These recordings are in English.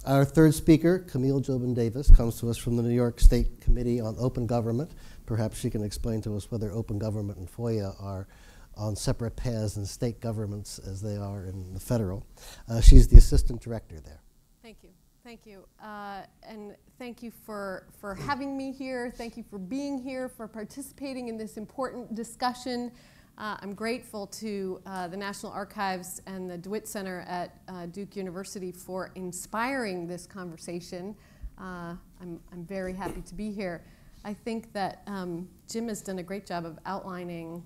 Our third speaker, Camille Jobin-Davis, comes to us from the New York State Committee on Open Government. Perhaps she can explain to us whether open government and FOIA are on separate paths in state governments as they are in the federal. She's the assistant director there. Thank you. Thank you. And thank you for having me here. Thank you for being here, for participating in this important discussion. I'm grateful to the National Archives and the DeWitt Center at Duke University for inspiring this conversation. I'm very happy to be here. I think that Jim has done a great job of outlining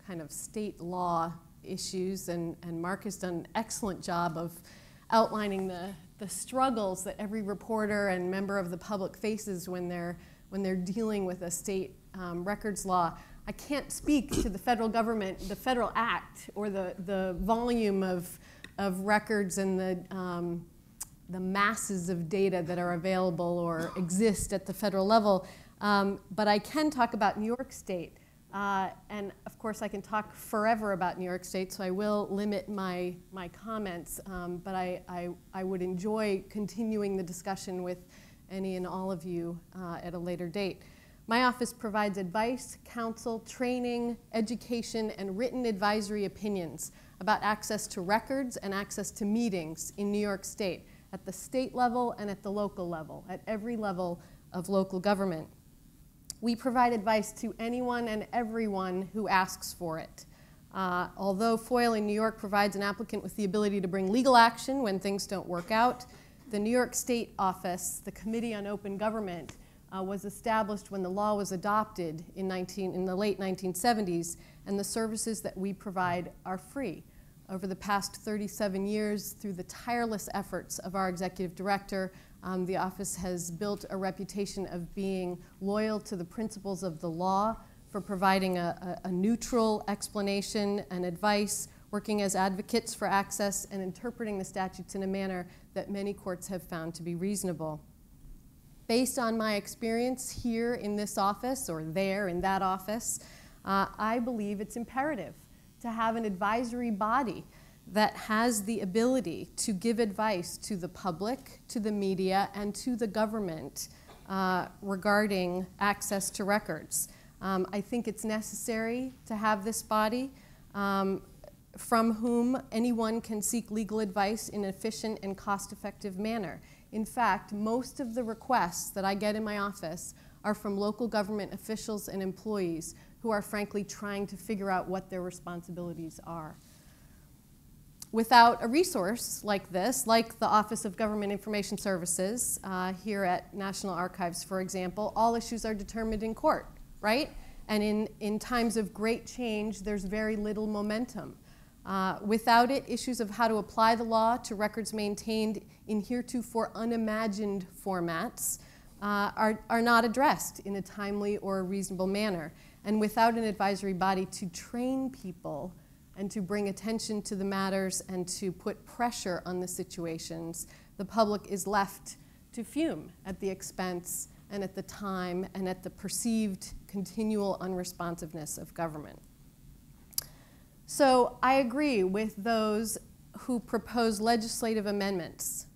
kind of state law issues, and Mark has done an excellent job of outlining the struggles that every reporter and member of the public faces when they're dealing with a state records law. I can't speak to the federal government, the federal act, or the volume of records and the masses of data that are available or exist at the federal level. But I can talk about New York State. And of course, I can talk forever about New York State, so I will limit my comments. But I would enjoy continuing the discussion with any and all of you at a later date. My office provides advice, counsel, training, education, and written advisory opinions about access to records and access to meetings in New York State, at the state level and at the local level, at every level of local government. We provide advice to anyone and everyone who asks for it. Although FOIL in New York provides an applicant with the ability to bring legal action when things don't work out, the New York State office, the Committee on Open Government, was established when the law was adopted in the late 1970s, and the services that we provide are free. Over the past 37 years, through the tireless efforts of our executive director, the office has built a reputation of being loyal to the principles of the law, for providing a neutral explanation and advice, working as advocates for access, and interpreting the statutes in a manner that many courts have found to be reasonable. Based on my experience here in this office or there in that office, I believe it's imperative to have an advisory body that has the ability to give advice to the public, to the media, and to the government regarding access to records. I think it's necessary to have this body from whom anyone can seek legal advice in an efficient and cost-effective manner. In fact, most of the requests that I get in my office are from local government officials and employees who are frankly trying to figure out what their responsibilities are. Without a resource like this, like the Office of Government Information Services here at National Archives, for example, all issues are determined in court, right? And in times of great change, there's very little momentum. Without it, issues of how to apply the law to records maintained in heretofore unimagined formats are not addressed in a timely or a reasonable manner. And without an advisory body to train people and to bring attention to the matters and to put pressure on the situations, the public is left to fume at the expense and at the time and at the perceived continual unresponsiveness of government. So I agree with those who propose legislative amendments,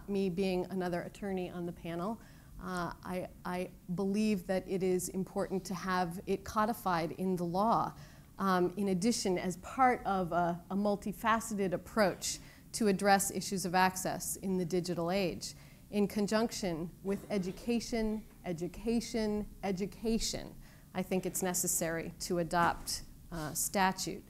me being another attorney on the panel. I believe that it is important to have it codified in the law. In addition, as part of a multifaceted approach to address issues of access in the digital age, in conjunction with education, education, education, I think it's necessary to adopt statute.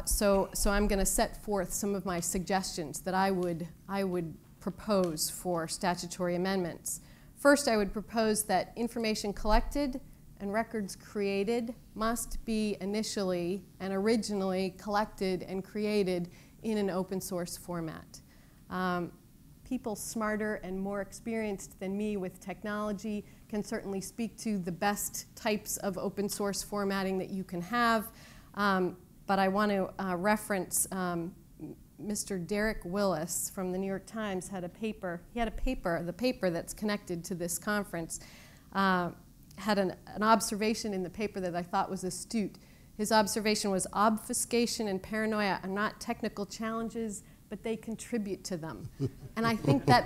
So I'm going to set forth some of my suggestions that I would propose for statutory amendments. First, I would propose that information collected and records created must be initially and originally collected and created in an open source format. People smarter and more experienced than me with technology can certainly speak to the best types of open source formatting that you can have. But I want to reference Mr. Derek Willis from the New York Times had a paper. He had a paper, the paper that's connected to this conference, had an observation in the paper that I thought was astute. His observation was obfuscation and paranoia are not technical challenges, but they contribute to them. And I think that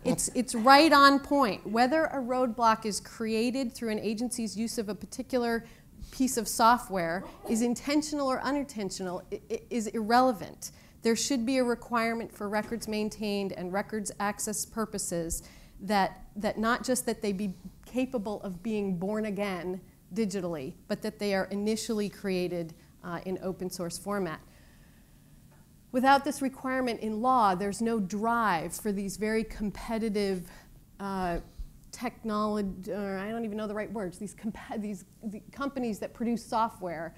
it's right on point. Whether a roadblock is created through an agency's use of a particular piece of software is intentional or unintentional is irrelevant. There should be a requirement for records maintained and records access purposes that not just that they be capable of being born again digitally, but that they are initially created in open source format. Without this requirement in law, there's no drive for these very competitive technology, or I don't even know the right words, the companies that produce software.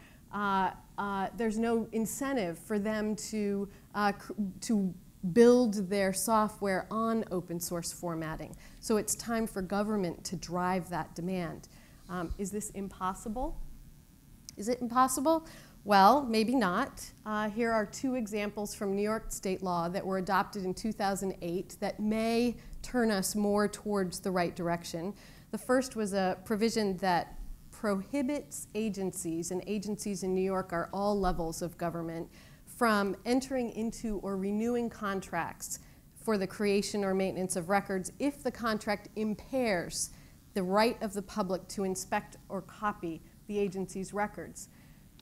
There's no incentive for them to build their software on open source formatting. So it's time for government to drive that demand. Is this impossible? Is it impossible? Well, maybe not. Here are two examples from New York state law that were adopted in 2008 that may turn us more towards the right direction. The first was a provision that prohibits agencies, and agencies in New York are all levels of government, from entering into or renewing contracts for the creation or maintenance of records if the contract impairs the right of the public to inspect or copy the agency's records.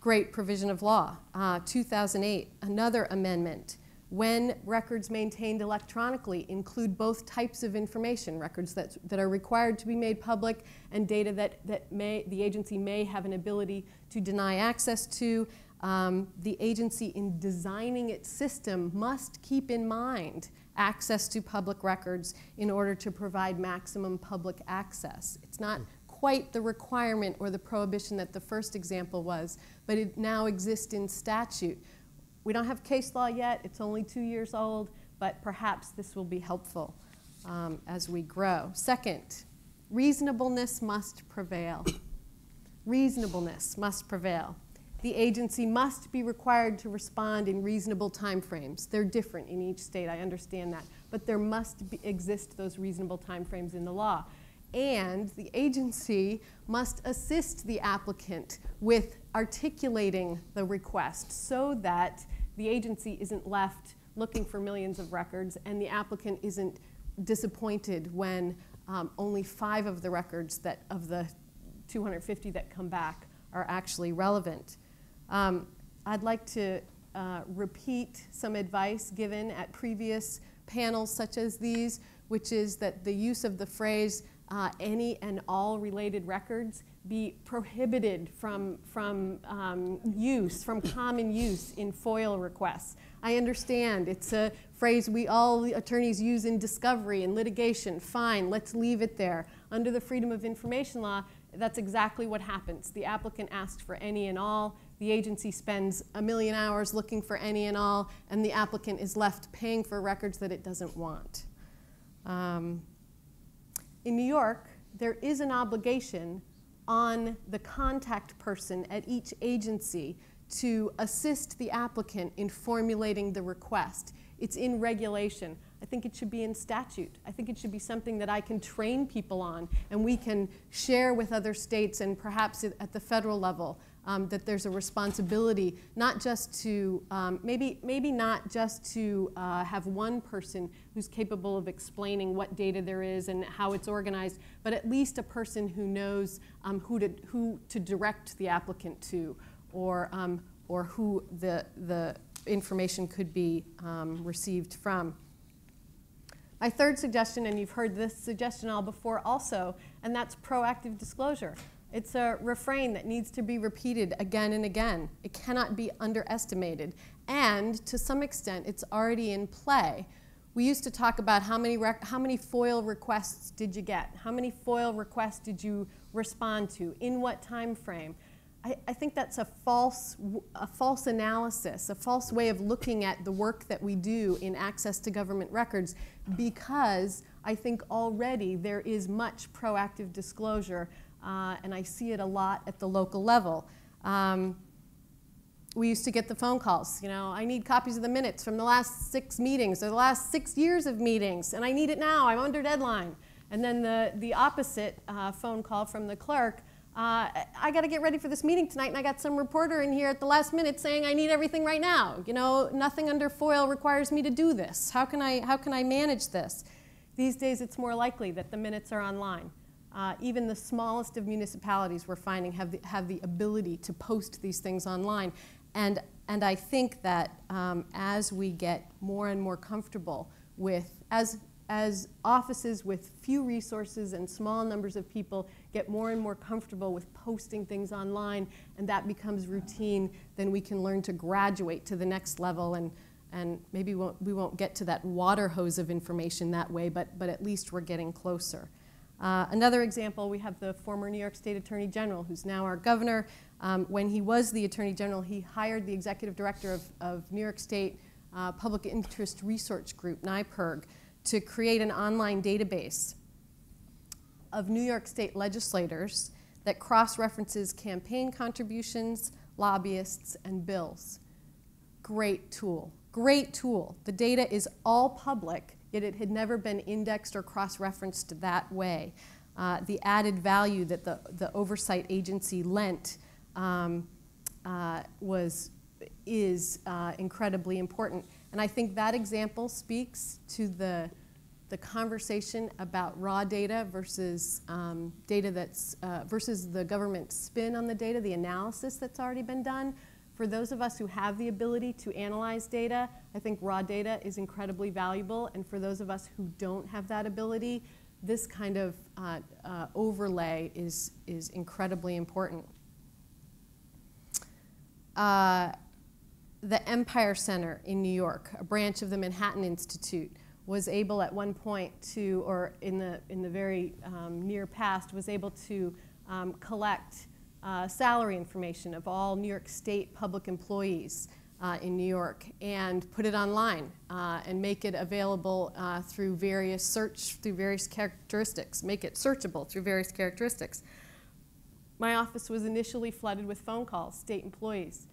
Great provision of law. 2008, another amendment. When records maintained electronically include both types of information, records that are required to be made public and data that the agency may have an ability to deny access to, the agency in designing its system must keep in mind access to public records in order to provide maximum public access. It's not quite the requirement or the prohibition that the first example was, but it now exists in statute. We don't have case law yet, it's only 2 years old, but perhaps this will be helpful as we grow. Second, reasonableness must prevail. Reasonableness must prevail. The agency must be required to respond in reasonable timeframes. They're different in each state, I understand that, but there must exist those reasonable timeframes in the law. And the agency must assist the applicant with articulating the request so that the agency isn't left looking for millions of records and the applicant isn't disappointed when only 5 of the records of the 250 that come back are actually relevant. I'd like to repeat some advice given at previous panels such as these, which is that the use of the phrase any and all related records be prohibited from common use in FOIL requests. I understand it's a phrase we all attorneys use in discovery and litigation. Fine, let's leave it there. Under the Freedom of Information law, that's exactly what happens. The applicant asks for any and all. The agency spends 1 million hours looking for any and all, and the applicant is left paying for records that it doesn't want. In New York, there is an obligation on the contact person at each agency to assist the applicant in formulating the request. It's in regulation. I think it should be in statute. I think it should be something that I can train people on and we can share with other states and perhaps at the federal level that there's a responsibility not just to, maybe not just to have one person who's capable of explaining what data there is and how it's organized, but at least a person who knows who to direct the applicant to or who the information could be received from. My third suggestion, and you've heard this suggestion all before also, and that's proactive disclosure. It's a refrain that needs to be repeated again and again. It cannot be underestimated. And to some extent, it's already in play. We used to talk about how many FOIL requests did you get? How many FOIL requests did you respond to? In what time frame? I think that's a false analysis, a false way of looking at the work that we do in access to government records, because I think already there is much proactive disclosure, and I see it a lot at the local level. We used to get the phone calls, you know, I need copies of the minutes from the last 6 meetings or the last 6 years of meetings, and I need it now, I'm under deadline. And then the opposite phone call from the clerk, I got to get ready for this meeting tonight, and I got some reporter in here at the last minute saying I need everything right now. You know, nothing under FOIL requires me to do this. How can I manage this? These days, it's more likely that the minutes are online. Even the smallest of municipalities, we're finding, have the ability to post these things online. And I think that as we get more and more comfortable with, as offices with few resources and small numbers of people get more and more comfortable with posting things online, and that becomes routine, then we can learn to graduate to the next level, and maybe we won't get to that water hose of information that way, but at least we're getting closer. Another example, we have the former New York State Attorney General, who's now our governor. When he was the Attorney General, he hired the executive director of New York State Public Interest Research Group, NIPIRG, to create an online database of New York State legislators that cross-references campaign contributions, lobbyists, and bills. Great tool, great tool. The data is all public, yet it had never been indexed or cross-referenced that way. The added value that the oversight agency lent is incredibly important. And I think that example speaks to the conversation about raw data versus data that's versus the government spin on the data, the analysis that's already been done. For those of us who have the ability to analyze data, I think raw data is incredibly valuable. And for those of us who don't have that ability, this kind of overlay is incredibly important. The Empire Center in New York, a branch of the Manhattan Institute, was able at one point to, or in the very near past, was able to collect salary information of all New York State public employees in New York and put it online and make it available through various characteristics, make it searchable through various characteristics. My office was initially flooded with phone calls, state employees.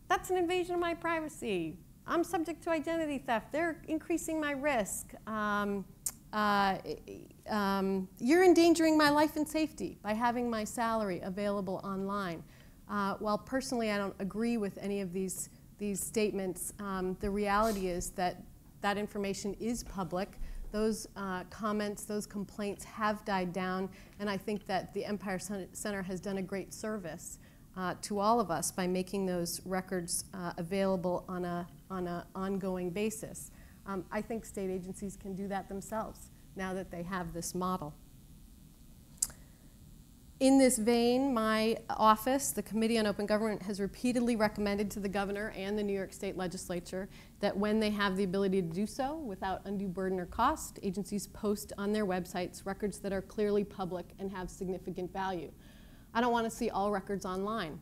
That's an invasion of my privacy. I'm subject to identity theft. They're increasing my risk. You're endangering my life and safety by having my salary available online. While personally I don't agree with any of these statements, the reality is that that information is public. Those comments, those complaints have died down, and I think that the Empire Center has done a great service to all of us by making those records available on an ongoing basis. I think state agencies can do that themselves now that they have this model. In this vein, my office, the Committee on Open Government, has repeatedly recommended to the governor and the New York State Legislature that when they have the ability to do so without undue burden or cost, agencies post on their websites records that are clearly public and have significant value. I don't want to see all records online.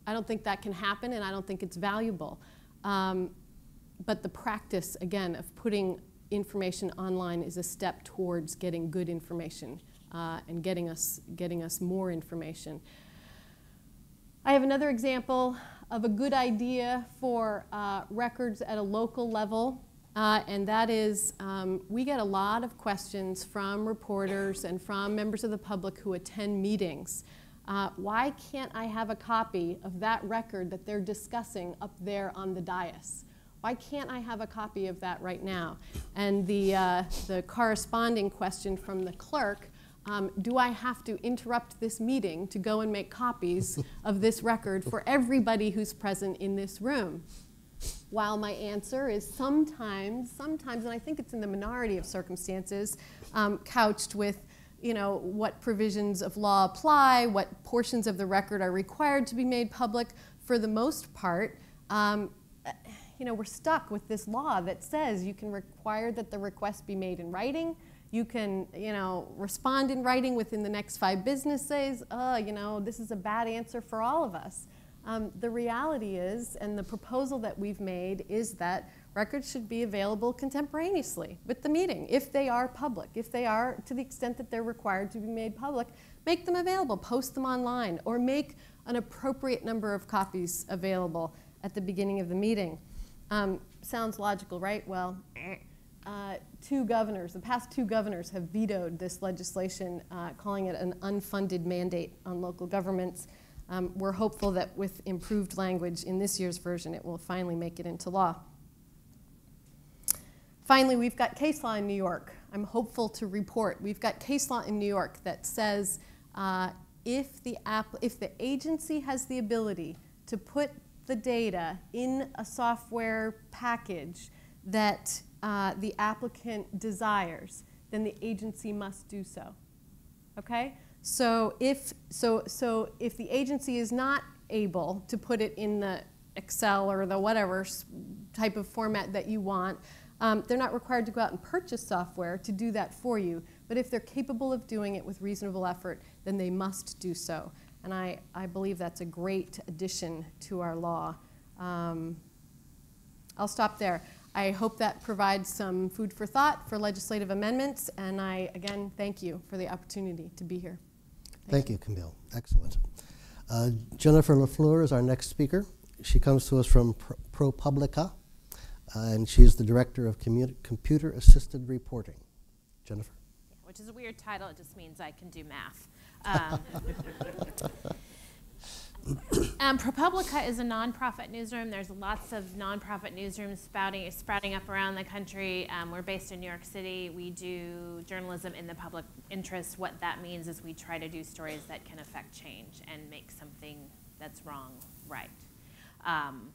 I don't think that can happen, and I don't think it's valuable. But the practice, again, of putting information online is a step towards getting good information and getting us more information. I have another example of a good idea for records at a local level, and that is we get a lot of questions from reporters and from members of the public who attend meetings. Why can't I have a copy of that record that they're discussing up there on the dais? Why can't I have a copy of that right now? And the corresponding question from the clerk, do I have to interrupt this meeting to go and make copies of this record for everybody who's present in this room? While my answer is sometimes, and I think it's in the minority of circumstances, couched with, you know, what provisions of law apply, what portions of the record are required to be made public. For the most part, you know, we're stuck with this law that says you can require that the request be made in writing. You can, you know, respond in writing within the next 5 business days. You know, this is a bad answer for all of us. The reality is, and the proposal that we've made is that records should be available contemporaneously with the meeting, if they are public, if they are, to the extent that they're required to be made public, make them available, post them online, or make an appropriate number of copies available at the beginning of the meeting. Sounds logical, right? Well, two governors, the past two governors have vetoed this legislation, calling it an unfunded mandate on local governments. We're hopeful that with improved language in this year's version, it will finally make it into law. Finally, we've got case law in New York. I'm hopeful to report we've got case law in New York that says if the agency has the ability to put the data in a software package that the applicant desires, then the agency must do so. Okay? So if the agency is not able to put it in the Excel or the whatever type of format that you want, they're not required to go out and purchase software to do that for you. But if they're capable of doing it with reasonable effort, then they must do so. And I believe that's a great addition to our law. I'll stop there. I hope that provides some food for thought for legislative amendments. And I, again, thank you for the opportunity to be here. Thank you, Camille. Excellent. Jennifer LaFleur is our next speaker. She comes to us from ProPublica, and she's the Director of Computer-Assisted Reporting. Jennifer. Yeah, which is a weird title. It just means I can do math. ProPublica is a nonprofit newsroom. There's lots of nonprofit newsrooms sprouting up around the country. We're based in New York City. We do journalism in the public interest. What that means is we try to do stories that can affect change and make something that's wrong right.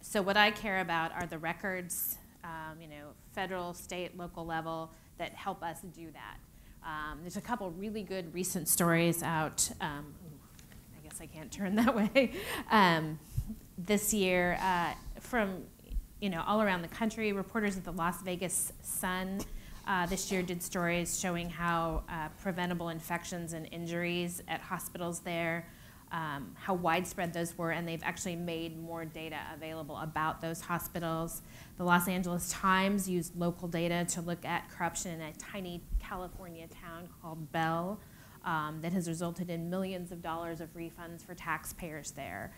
So what I care about are the records, federal, state, local level that help us do that. There's a couple really good recent stories out. I guess I can't turn that way. This year, from all around the country, reporters at the Las Vegas Sun this year did stories showing how preventable infections and injuries at hospitals there, how widespread those were, and they've actually made more data available about those hospitals. The Los Angeles Times used local data to look at corruption in a tiny California town called Bell that has resulted in millions of dollars of refunds for taxpayers there.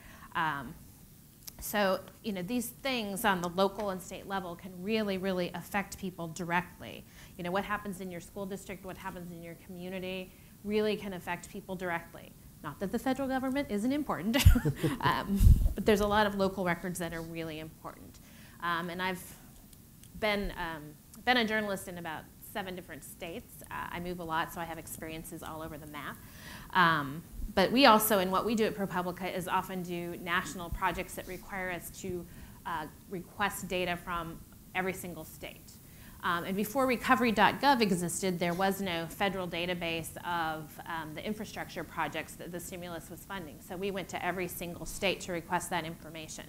So these things on the local and state level can really, really affect people directly. What happens in your school district, what happens in your community really can affect people directly. Not that the federal government isn't important, but there's a lot of local records that are really important. And I've been a journalist in about 7 different states. I move a lot, so I have experiences all over the map. But we also, in what we do at ProPublica, is often do national projects that require us to request data from every single state. And before recovery.gov existed, there was no federal database of the infrastructure projects that the stimulus was funding. So we went to every single state to request that information.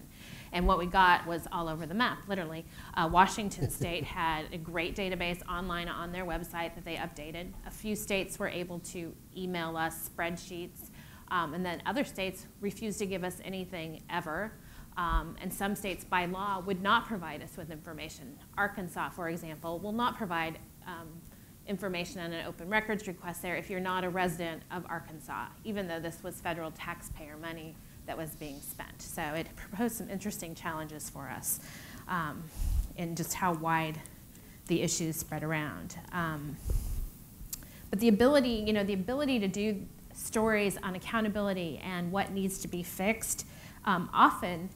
And what we got was all over the map, literally. Washington State had a great database online on their website that they updated. A few states were able to email us spreadsheets. And then other states refused to give us anything ever. And some states, by law, would not provide us with information. Arkansas, for example, will not provide information on an open records request there if you're not a resident of Arkansas, even though this was federal taxpayer money that was being spent. So it proposed some interesting challenges for us in just how wide the issues spread around. But the ability to do stories on accountability and what needs to be fixed often,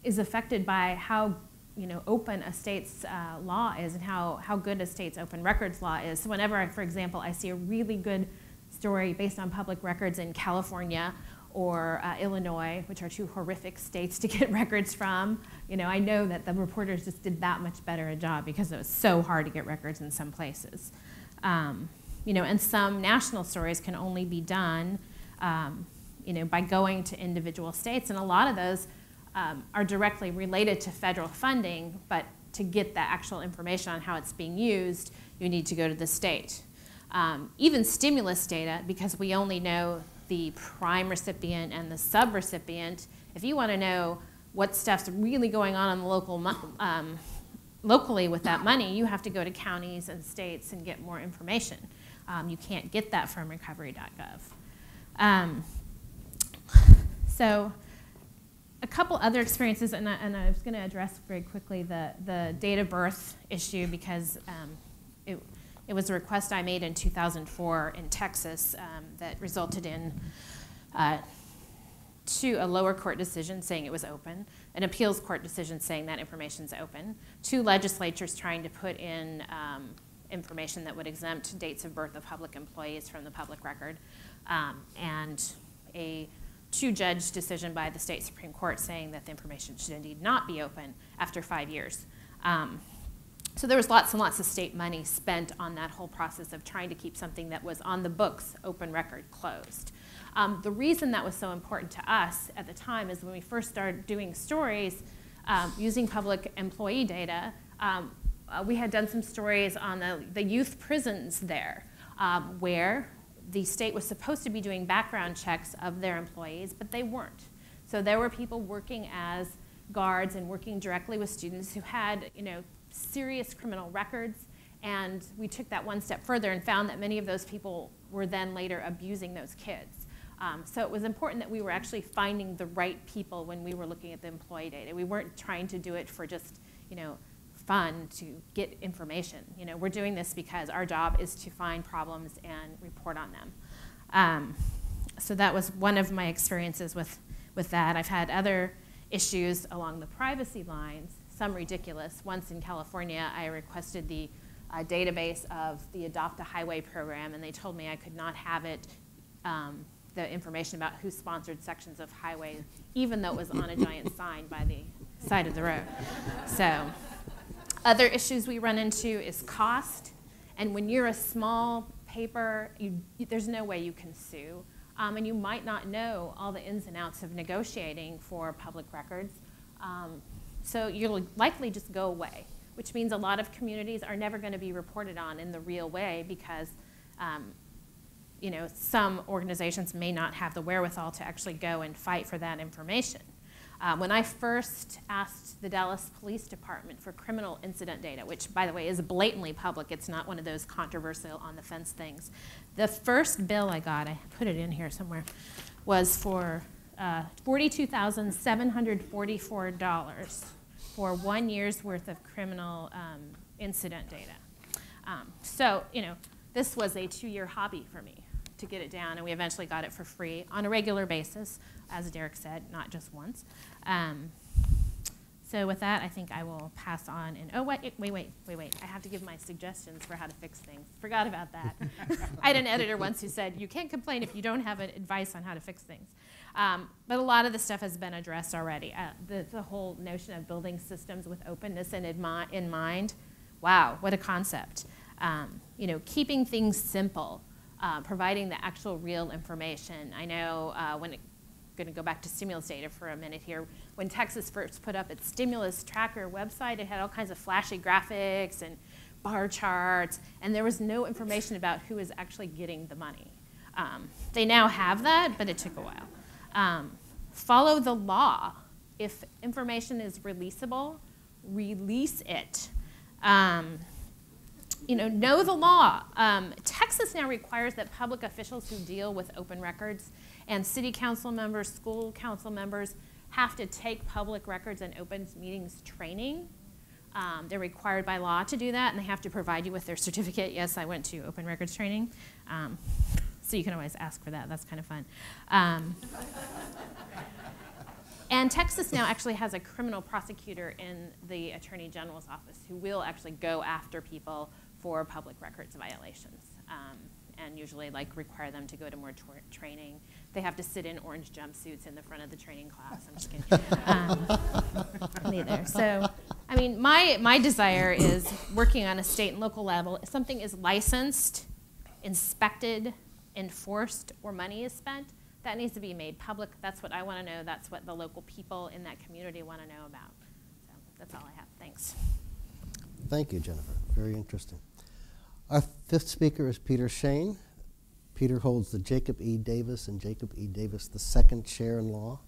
is affected by how, open a state's law is and how good a state's open records law is. So whenever, for example, I see a really good story based on public records in California or Illinois, which are 2 horrific states to get records from, I know that the reporters just did that much better a job because it was so hard to get records in some places. And some national stories can only be done by going to individual states, and a lot of those are directly related to federal funding, but to get the actual information on how it's being used, you need to go to the state. Even stimulus data, because we only know the prime recipient and the sub-recipient, if you want to know what stuff's really going on the local, locally with that money, you have to go to counties and states and get more information. You can't get that from recovery.gov. So a couple other experiences, and I was going to address very quickly the date of birth issue, because it was a request I made in 2004 in Texas that resulted in a lower court decision saying it was open, an appeals court decision saying that information's open, 2 legislatures trying to put in information that would exempt dates of birth of public employees from the public record, and a 2-judge decision by the state Supreme Court saying that the information should indeed not be open after 5 years. So there was lots and lots of state money spent on that whole process of trying to keep something that was on the books, open record, closed. The reason that was so important to us at the time is when we first started doing stories using public employee data, we had done some stories on the youth prisons there, where the state was supposed to be doing background checks of their employees, but they weren't. So there were people working as guards and working directly with students who had, serious criminal records, and we took that one step further and found that many of those people were then later abusing those kids. So it was important that we were actually finding the right people when we were looking at the employee data. We weren't trying to do it for just, fun to get information. We're doing this because our job is to find problems and report on them. So that was one of my experiences with that. I've had other issues along the privacy lines, some ridiculous. Once in California, I requested the database of the Adopt a Highway program, and they told me I could not have it, the information about who sponsored sections of highway, even though it was on a giant sign by the side of the road. So other issues we run into is cost. And when you're a small paper, there's no way you can sue. And you might not know all the ins and outs of negotiating for public records. So you'll likely just go away, which means a lot of communities are never going to be reported on in the real way because some organizations may not have the wherewithal to actually go and fight for that information. When I first asked the Dallas Police Department for criminal incident data, which, by the way, is blatantly public, it's not one of those controversial on-the-fence things, the first bill I got, I put it in here somewhere, was for $42,744 for 1 year's worth of criminal incident data. So, this was a 2-year hobby for me to get it down, and we eventually got it for free on a regular basis, as Derek said, not just once. So with that, I think I will pass on. And oh, wait. I have to give my suggestions for how to fix things. Forgot about that. I had an editor once who said, you can't complain if you don't have advice on how to fix things. But a lot of the stuff has been addressed already. The whole notion of building systems with openness in mind, wow, what a concept. Keeping things simple, providing the actual real information. I know when going to go back to stimulus data for a minute here. When Texas first put up its stimulus tracker website, it had all kinds of flashy graphics and bar charts, and there was no information about who is actually getting the money. They now have that, but it took a while. Follow the law. If information is releasable, release it. Know the law. Texas now requires that public officials who deal with open records and city council members, school council members have to take public records and open meetings training. They're required by law to do that, and they have to provide you with their certificate. Yes, I went to open records training. So you can always ask for that. That's kind of fun. And Texas now actually has a criminal prosecutor in the Attorney General's office who will actually go after people for public records violations, and usually require them to go to more training. They have to sit in orange jumpsuits in the front of the training class. I'm just kidding. Neither. So, I mean, my desire is working on a state and local level. If something is licensed, inspected, enforced, or money is spent, that needs to be made public. That's what I want to know. That's what the local people in that community want to know about. So that's all I have. Thanks. Thank you, Jennifer. Very interesting. Our fifth speaker is Peter Shane. Peter holds the Jacob E. Davis and Jacob E. Davis II Chair in Law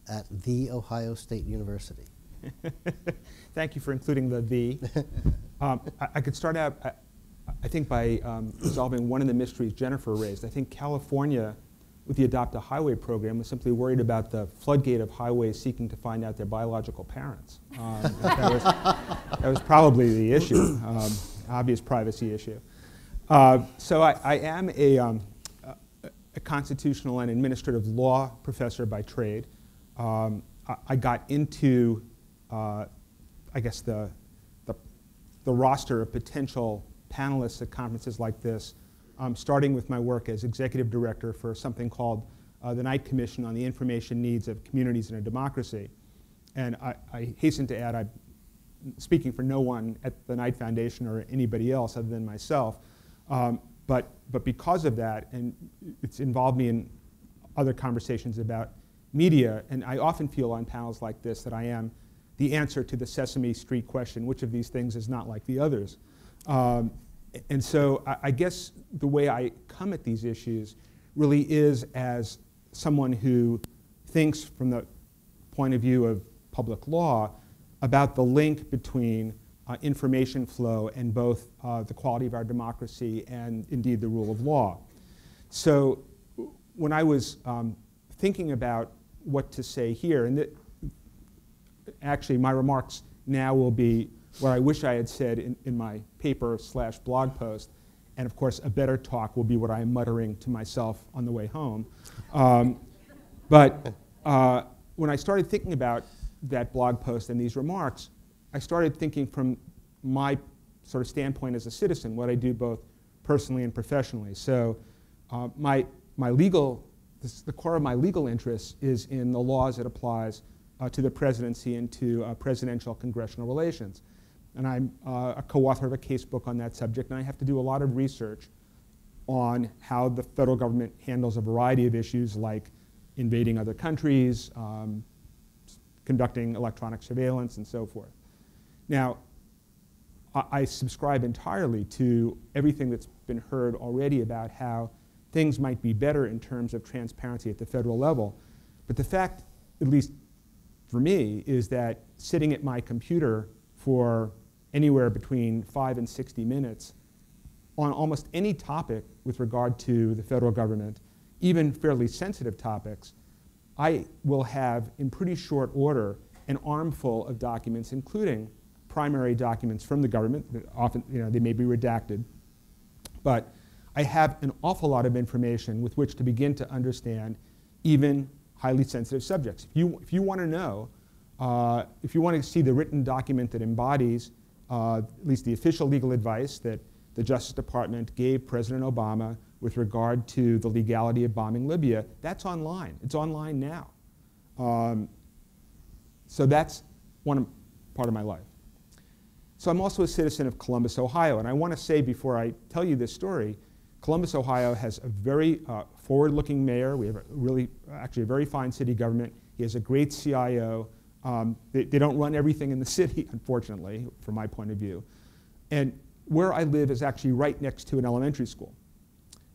at The Ohio State University. Thank you for including the. I could start out, I think, by resolving one of the mysteries Jennifer raised. I think California with the Adopt a Highway program was simply worried about the floodgate of highways seeking to find out their biological parents. That was probably the issue, obvious privacy issue. So I am a constitutional and administrative law professor by trade. I got into, I guess, the roster of potential panelists at conferences like this, starting with my work as executive director for something called the Knight Commission on the Information Needs of Communities in a Democracy. And I hasten to add, I'm speaking for no one at the Knight Foundation or anybody else other than myself, but because of that, and it's involved me in other conversations about media, and I often feel on panels like this that I am the answer to the Sesame Street question, which of these things is not like the others? And so I guess the way I come at these issues really is as someone who thinks from the point of view of public law about the link between information flow and both the quality of our democracy and indeed the rule of law. So when I was thinking about what to say here, and actually my remarks now will be what I wish I had said in my paper/blog post, and of course a better talk will be what I am muttering to myself on the way home. But when I started thinking about that blog post and these remarks, I started thinking from my sort of standpoint as a citizen, what I do both personally and professionally. So the core of my legal interest is in the laws it applies to the presidency and to presidential congressional relations. And I'm a co-author of a case book on that subject, and I have to do a lot of research on how the federal government handles a variety of issues like invading other countries, conducting electronic surveillance, and so forth. Now, I subscribe entirely to everything that's been heard already about how things might be better in terms of transparency at the federal level. But the fact, at least for me, is that sitting at my computer for anywhere between 5 and 60 minutes on almost any topic with regard to the federal government, even fairly sensitive topics, I will have in pretty short order an armful of documents, including primary documents from the government. Often, they may be redacted, but I have an awful lot of information with which to begin to understand even highly sensitive subjects. If you want to know, if you want to see the written document that embodies at least the official legal advice that the Justice Department gave President Obama with regard to the legality of bombing Libya, that's online. It's online now. So that's part of my life. So I'm also a citizen of Columbus, Ohio, and I want to say before I tell you this story, Columbus, Ohio has a very forward-looking mayor. We have actually a very fine city government. He has a great CIO. They don't run everything in the city, unfortunately, from my point of view. And where I live is actually right next to an elementary school.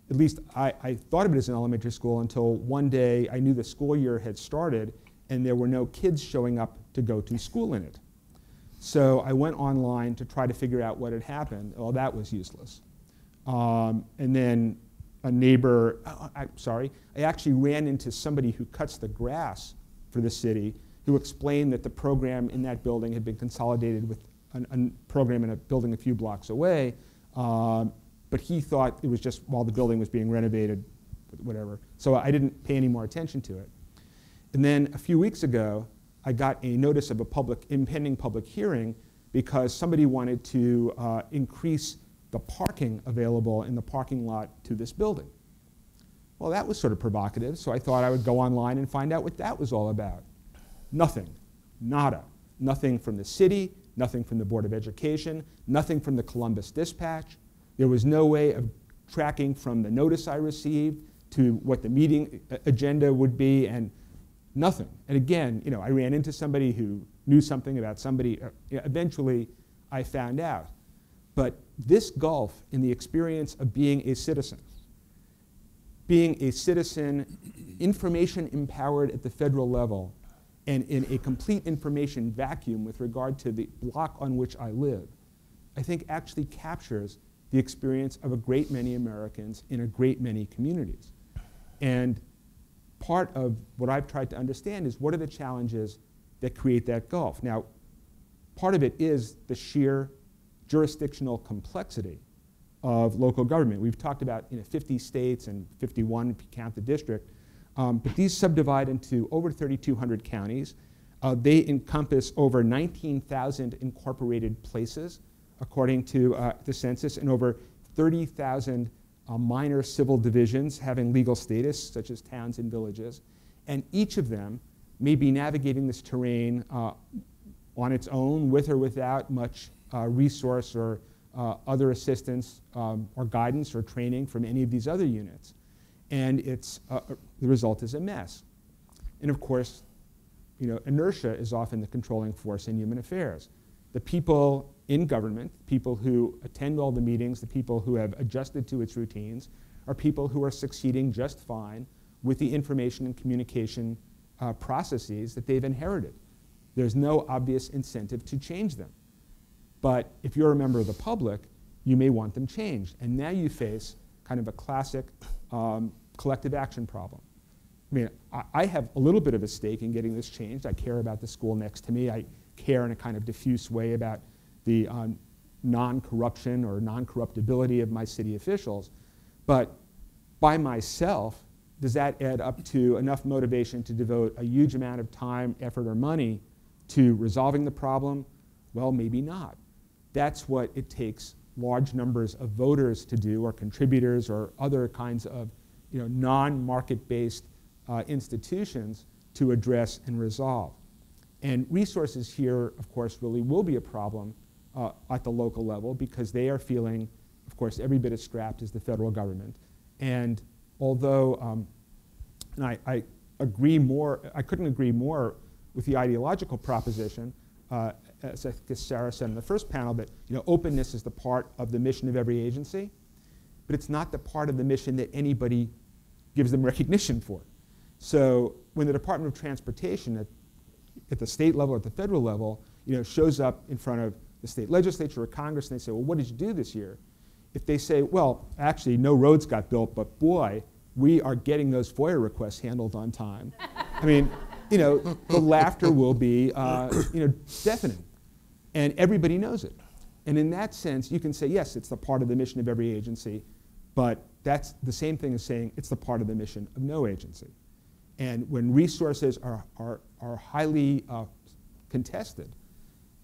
At least I thought of it as an elementary school until one day I knew the school year had started and there were no kids showing up to go to school in it. So I went online to try to figure out what had happened. Well, that was useless. And then a neighbor, I actually ran into somebody who cuts the grass for the city who explained that the program in that building had been consolidated with a program in a building a few blocks away, but he thought it was just while the building was being renovated, whatever. So I didn't pay any more attention to it. And then a few weeks ago, I got a notice of a impending public hearing because somebody wanted to increase the parking available in the parking lot to this building. Well, that was sort of provocative, so I thought I would go online and find out what that was all about. Nothing, nada. Nothing from the city, nothing from the Board of Education, nothing from the Columbus Dispatch. There was no way of tracking from the notice I received to what the meeting agenda would be, and nothing. And again, I ran into somebody who knew something about somebody. Eventually, I found out. But this gulf in the experience of being a citizen, information empowered at the federal level, and in a complete information vacuum with regard to the block on which I live, I think actually captures the experience of a great many Americans in a great many communities. And part of what I've tried to understand is what are the challenges that create that gulf. Now, part of it is the sheer jurisdictional complexity of local government. We've talked about 50 states and 51 if you count the district, but these subdivide into over 3,200 counties. They encompass over 19,000 incorporated places, according to the census, and over 30,000 minor civil divisions having legal status, such as towns and villages. And each of them may be navigating this terrain on its own, with or without much resource or other assistance or guidance or training from any of these other units. And it's, the result is a mess. And of course, inertia is often the controlling force in human affairs. The people in government, people who attend all the meetings, the people who have adjusted to its routines, are people who are succeeding just fine with the information and communication processes that they've inherited. There's no obvious incentive to change them. But if you're a member of the public, you may want them changed. And now you face kind of a classic collective action problem. I mean, I have a little bit of a stake in getting this changed. I care about the school next to me. I care in a kind of diffuse way about the non-corruption or non-corruptibility of my city officials. But by myself, does that add up to enough motivation to devote a huge amount of time, effort, or money to resolving the problem? Well, maybe not. That's what it takes large numbers of voters to do, or contributors, or other kinds of non-market-based institutions to address and resolve. And resources here, of course, really will be a problem at the local level, because they are feeling, of course, every bit as strapped as the federal government. And although, and I agree more, I couldn't agree more with the ideological proposition, as I guess Sarah said in the first panel, that openness is the part of the mission of every agency, but it's not the part of the mission that anybody gives them recognition for. So when the Department of Transportation at the state level, at the federal level, shows up in front of the state legislature or Congress and they say, well, what did you do this year? If they say, well, actually no roads got built, but boy, we are getting those FOIA requests handled on time. I mean, the laughter will be, deafening. And everybody knows it. And in that sense, you can say, yes, it's the part of the mission of every agency, but that's the same thing as saying it's the part of the mission of no agency. And when resources are highly contested,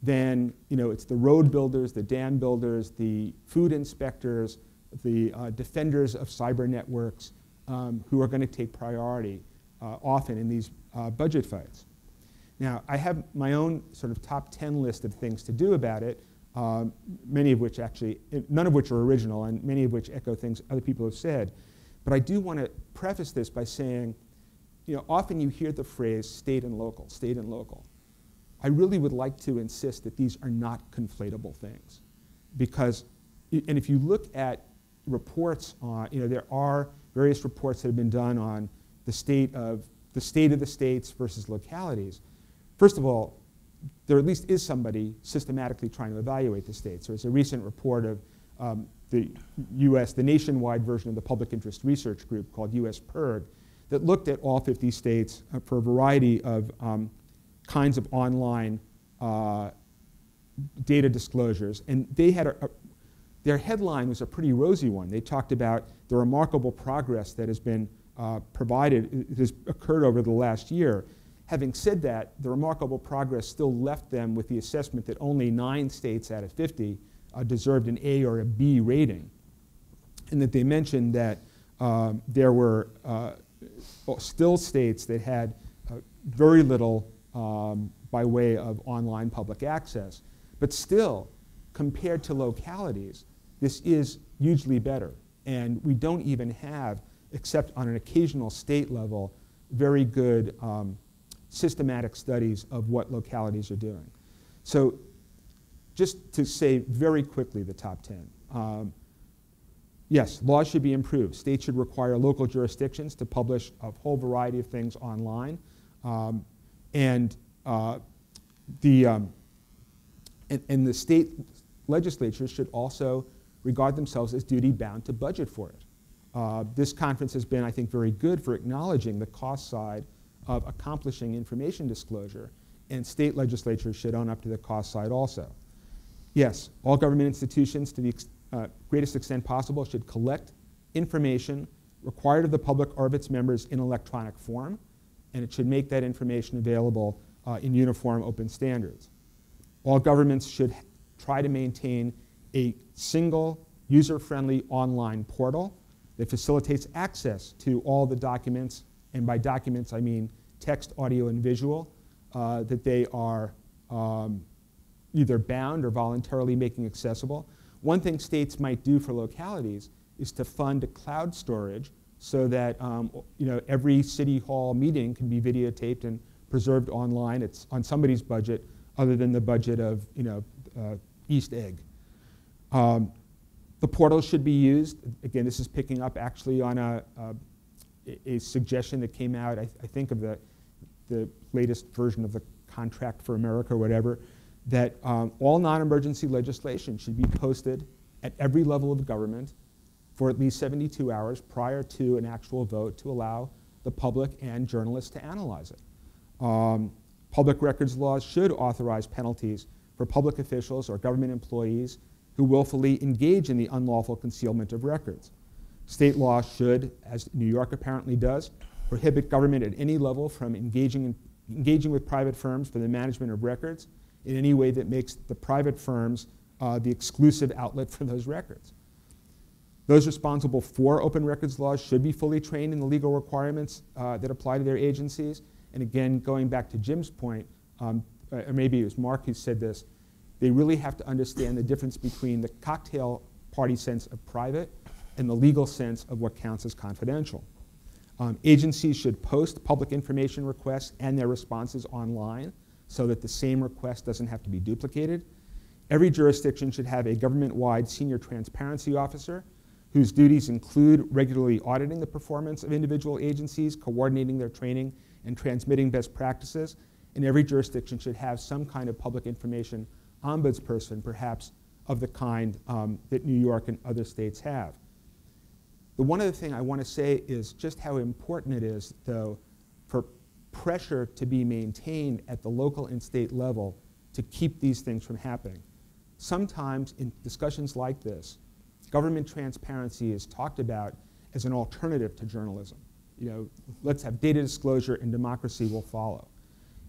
then it's the road builders, the dam builders, the food inspectors, the defenders of cyber networks who are going to take priority often in these budget fights. Now, I have my own sort of top 10 list of things to do about it, many of which actually, none of which are original, and many of which echo things other people have said. But I do want to preface this by saying, often you hear the phrase state and local, state and local. I really would like to insist that these are not conflatable things. Because, and if you look at reports on, there are various reports that have been done on the state of the states versus localities. First of all, there at least is somebody systematically trying to evaluate the states. There's a recent report of the nationwide version of the Public Interest Research Group called US PIRG, that looked at all 50 states for a variety of kinds of online data disclosures. And they had their headline was a pretty rosy one. They talked about the remarkable progress that has been provided, has occurred over the last year. Having said that, the remarkable progress still left them with the assessment that only 9 states out of 50 deserved an A or a B rating. And that they mentioned that there were still states that had very little by way of online public access. But still, compared to localities, this is hugely better. And we don't even have, except on an occasional state level, very good systematic studies of what localities are doing. So just to say very quickly the top 10. Yes, laws should be improved. States should require local jurisdictions to publish a whole variety of things online. And the state legislatures should also regard themselves as duty-bound to budget for it. This conference has been, I think, very good for acknowledging the cost side of accomplishing information disclosure, and state legislatures should own up to the cost side also. Yes, all government institutions, to the greatest extent possible, should collect information required of the public or of its members in electronic form, and it should make that information available in uniform open standards. All governments should try to maintain a single user-friendly online portal that facilitates access to all the documents, and by documents I mean text, audio, and visual, that they are either bound or voluntarily making accessible. One thing states might do for localities is to fund cloud storage so that every city hall meeting can be videotaped and preserved online. It's on somebody's budget other than the budget of East Egg. The portal should be used. Again, this is picking up actually on a suggestion that came out, I think, of the latest version of the Contract for America or whatever, that all non-emergency legislation should be posted at every level of government for at least 72 hours prior to an actual vote to allow the public and journalists to analyze it. Public records laws should authorize penalties for public officials or government employees who willfully engage in the unlawful concealment of records. State law should, as New York apparently does, prohibit government at any level from engaging with private firms for the management of records in any way that makes the private firms the exclusive outlet for those records. Those responsible for open records laws should be fully trained in the legal requirements that apply to their agencies. And again, going back to Jim's point, or maybe it was Mark who said this, they really have to understand the difference between the cocktail party sense of private and the legal sense of what counts as confidential. Agencies should post public information requests and their responses online so that the same request doesn't have to be duplicated. Every jurisdiction should have a government-wide senior transparency officer whose duties include regularly auditing the performance of individual agencies, coordinating their training, and transmitting best practices. And every jurisdiction should have some kind of public information ombudsperson, perhaps of the kind that New York and other states have. The one other thing I want to say is just how important it is, though, for pressure to be maintained at the local and state level to keep these things from happening. Sometimes in discussions like this, government transparency is talked about as an alternative to journalism. Let's have data disclosure and democracy will follow.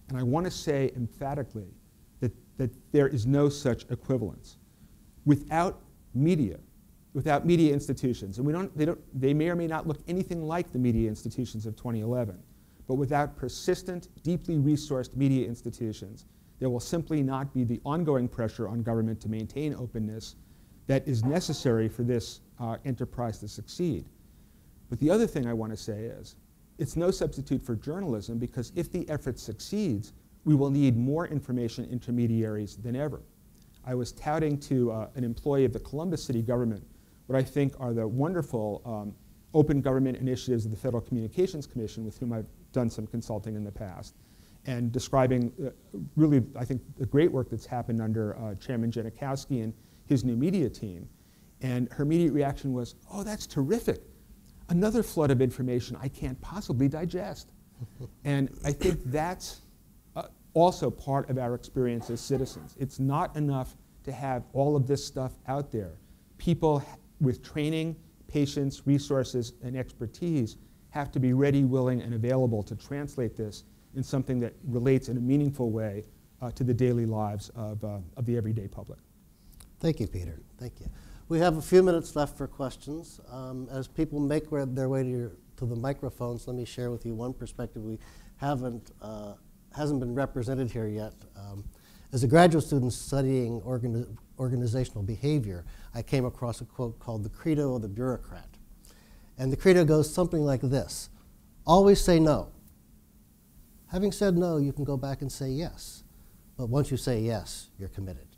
And I want to say emphatically that there is no such equivalence. Without media institutions, and they may or may not look anything like the media institutions of 2011, but without persistent, deeply resourced media institutions, there will simply not be the ongoing pressure on government to maintain openness that is necessary for this enterprise to succeed. But the other thing I want to say is, it's no substitute for journalism, because if the effort succeeds, we will need more information intermediaries than ever. I was touting to an employee of the Columbus City government what I think are the wonderful open government initiatives of the Federal Communications Commission, with whom I've done some consulting in the past, and describing really, I think, the great work that's happened under Chairman Janikowski and his new media team. And her immediate reaction was, oh, that's terrific. Another flood of information I can't possibly digest. And I think that's also part of our experience as citizens. It's not enough to have all of this stuff out there. People with training, patience, resources, and expertise have to be ready, willing, and available to translate this in something that relates in a meaningful way to the daily lives of the everyday public. Thank you, Peter. Thank you. We have a few minutes left for questions. As people make their way to the microphones, let me share with you one perspective we hasn't been represented here yet. As a graduate student studying organizational behavior, I came across a quote called "The Credo of the Bureaucrat." And the credo goes something like this: always say no. Having said no, you can go back and say yes. But once you say yes, you're committed.